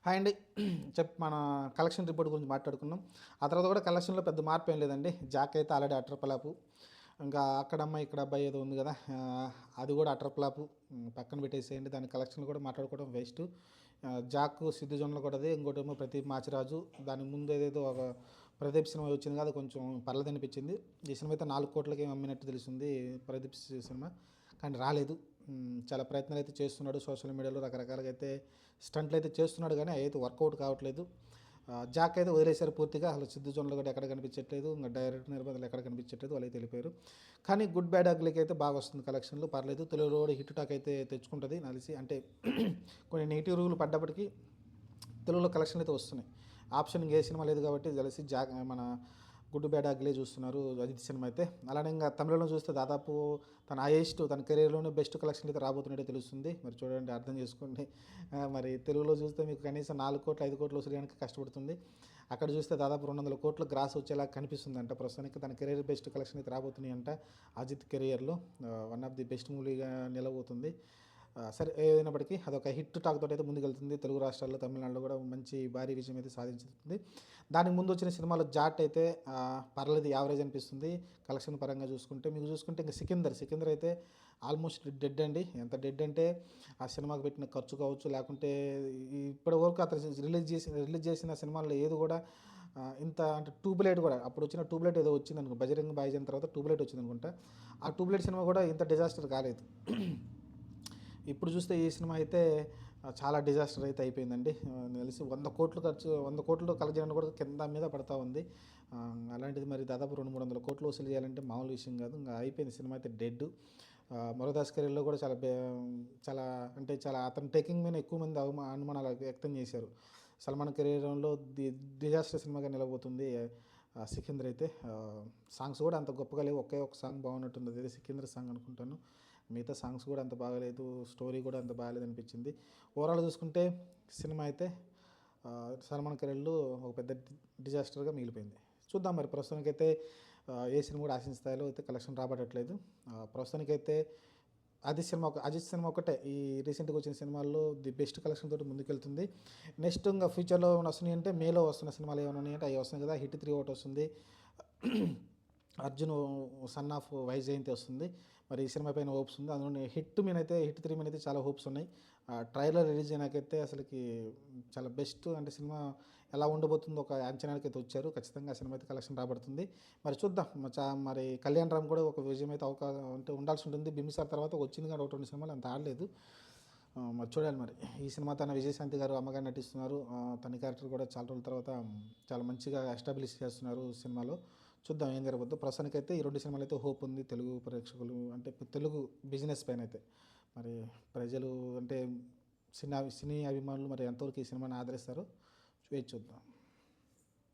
Hi అండి. మన collection report గురించి మాట్లాడుకున్నాం. ఆ తర్వాత కూడా కలెక్షన్‌లో పెద్ద మార్పు ఏం లేదండి. జాక్ అయితే ఆల్రెడీ అటర్ ఫ్లాపు. ఇంకా అక్కడ అమ్మాయి ఇక్కడ అబ్బాయి ఏదో ఉంది కదా! అది కూడా అటర్ ఫ్లాపు. పక్కన పెట్టేసేయండి. దాని కలెక్షన్‌లు కూడా మాట్లాడుకోవడం వేస్టు. జాక్ సిద్ధు జొన్నలు కూడా అదే. ఇంకోటేమో ప్రదీప్ మాచిరాజు. దానికి ముందు ఏదేదో ఒక ప్రదీప్ సినిమా వచ్చింది కదా! అది కొంచెం పర్లేదనిపించింది. ఈ సినిమా అయితే 4,00,00,000కి అమ్మినట్టు తెలిసింది ప్రదీప్ సినిమా. కానీ రాలేదు. చాలా ప్రయత్నాలు అయితే చేస్తున్నాడు సోషల్ మీడియాలో రకరకాలుగా అయితే స్టంట్లు అయితే చేస్తున్నాడు కానీ అవి అయితే వర్కౌట్ కావట్లేదు. జాక్ అయితే వదిలేశారు పూర్తిగా. అసలు సిద్ధు జొన్నలు కూడా ఎక్కడ కనిపించట్లేదు. ఇంకా డైరెక్ట్ నిర్మాతలు ఎక్కడ కనిపించట్లేదు. వాళ్ళు అయితే వెళ్ళిపోయారు. కానీ గుడ్ బ్యాడ్ అగ్లీకి అయితే బాగా వస్తుంది కలెక్షన్లు, పర్లేదు. తెలుగులో కూడా హిట్ టాక్ అయితే తెచ్చుకుంటుంది నలిసి. అంటే కొన్ని నెగిటివ్ రివ్యూలు పడ్డప్పటికీ తెలుగులో కలెక్షన్లు అయితే వస్తున్నాయి. ఆప్షన్ ఏ సినిమా లేదు కాబట్టి తెలిసి మన గుడ్ బ్యాడ్ అగ్లీ చూస్తున్నారు అజిత్ సినిమా అయితే. అలానే ఇంకా తమిళంలో చూస్తే దాదాపు తన హైయెస్ట్ తన కెరీర్లోనే బెస్ట్ కలెక్షన్ అయితే రాబోతున్నట్టు తెలుస్తుంది. మరి చూడండి, అర్థం చేసుకోండి. మరి తెలుగులో చూస్తే మీకు కనీసం 4 కోట్లు 5 కోట్లు వసూయడానికి కష్టపడుతుంది. అక్కడ చూస్తే దాదాపు 200 కోట్లు గ్రాస్ వచ్చేలా కనిపిస్తుందంట. ప్రస్తుతానికి తన కెరీర్ బెస్ట్ కలెక్షన్ అయితే రాబోతున్నాయి అంట. అజిత్ కెరియర్లో వన్ ఆఫ్ ది బెస్ట్ మూవీగా నిలబోతుంది. సరే ఏదైనప్పటికీ అదొక హిట్ టాక్ తోటి అయితే ముందుకెళ్తుంది. తెలుగు రాష్ట్రాల్లో తమిళనాడులో కూడా మంచి భారీ విజయం అయితే సాధించుతుంది. దానికి ముందు వచ్చిన సినిమాలో జాట్ అయితే పర్లేదు, యావరేజ్ అనిపిస్తుంది కలెక్షన్ పరంగా చూసుకుంటే. మీకు చూసుకుంటే ఇంకా సికిందర్ అయితే ఆల్మోస్ట్ డెడ్ అండి. ఎంత డెడ్ అంటే ఆ సినిమాకి పెట్టిన ఖర్చు కావచ్చు, లేకుంటే ఇప్పటి వరకు అతను రిలీజ్ చేసిన సినిమాల్లో ఏది కూడా ఇంత అంటే ట్యూబ్లైట్ కూడా అప్పుడు వచ్చిన ట్యూబ్లైట్ ఏదో వచ్చింది అనుకో, బజరంగ్ భాయిజాన్ తర్వాత ట్యూబ్లైట్ వచ్చింది అనుకుంటా. ఆ ట్యూబ్లైట్ సినిమా కూడా ఇంత డిజాస్టర్ కాలేదు. ఇప్పుడు చూస్తే ఈ సినిమా అయితే చాలా డిజాస్టర్ అయితే అయిపోయిందండి. తెలిసి 100 కోట్లు కలెక్ట్ చేయడానికి కూడా కింద మీద పడతా ఉంది. అలాంటిది మరి దాదాపు 200-300 కోట్లు వసూలు చేయాలంటే మామూలు విషయం కాదు. ఇంకా అయిపోయింది సినిమా అయితే డెడ్. మురుగదాస్ కెరీర్లో కూడా చాలా అంటే చాలా అతని టేకింగ్ మీద ఎక్కువ మంది అనుమానాలు వ్యక్తం చేశారు. సల్మాన్ కెరీర్లో డిజాస్టర్ సినిమాగా నిలబోతుంది సికింద్ర అయితే. సాంగ్స్ కూడా అంత గొప్పగా లేవు. ఒకే ఒక సాంగ్ బాగున్నట్టుంది, అదే సికింద్ర సాంగ్ అనుకుంటాను. మిగతా సాంగ్స్ కూడా అంత బాగాలేదు, స్టోరీ కూడా అంత బాగాలేదు అనిపించింది. ఓవరాల్ చూసుకుంటే సినిమా అయితే సల్మాన్ కెరీర్లో ఒక పెద్ద డిజాస్టర్గా మిగిలిపోయింది. చూద్దాం మరి. ప్రస్తుతానికైతే ఏ సినిమా కూడా ఆశించిన స్థాయిలో అయితే కలెక్షన్ రాబట్టట్లేదు. ప్రస్తుతానికైతే అజిత్ సినిమా ఒకటే ఈ రీసెంట్గా వచ్చిన సినిమాల్లో ది బెస్ట్ కలెక్షన్ తోటి ముందుకెళ్తుంది. నెక్స్ట్ ఇంకా ఫ్యూచర్లో ఏమైనా వస్తున్నాయి అంటే మేలో వస్తున్న సినిమాలు ఏమైనా ఉన్నాయంటే అవి వస్తున్నాయి కదా. హిట్ 3 ఒకటి వస్తుంది. అర్జున్ సన్ ఆఫ్ వైజయంతి వస్తుంది. మరి ఈ సినిమా పైన హోప్స్ ఉంది. అందులో హిట్ 3 మీద అయితే చాలా హోప్స్ ఉన్నాయి. ట్రైలర్ రిలీజ్ అయినాకైతే అసలుకి చాలా బెస్ట్ అంటే సినిమా ఎలా ఉండబోతుందో ఒక అంచనాలకి అయితే వచ్చారు. ఖచ్చితంగా ఆ సినిమా అయితే కలెక్షన్ రాబడుతుంది. మరి చూద్దాం. మరి కళ్యాణ్ రామ్ కూడా ఒక విజయం అయితే అంటే ఉండాల్సి ఉంటుంది. బింబిసార్ తర్వాత వచ్చింది కానీ 1-2 సినిమాలు అంత ఆడలేదు. మరి చూడాలి మరి. ఈ సినిమా తన విజయశాంతి గారు అమ్మగారు నటిస్తున్నారు. తన క్యారెక్టర్ కూడా చాలా రోజుల తర్వాత చాలా మంచిగా ఎస్టాబ్లిష్ చేస్తున్నారు సినిమాలో. చూద్దాం ఏం జరగబోద్దో. ప్రస్తుతానికైతే ఈ 2 సినిమాలు అయితే హోప్ ఉంది తెలుగు ప్రేక్షకులు అంటే తెలుగు బిజినెస్ పైన అయితే. మరి ప్రజలు అంటే సినీ అభిమానులు మరి ఎంతవరకు ఈ సినిమాని ఆదరిస్తారో వేచి చూద్దాం.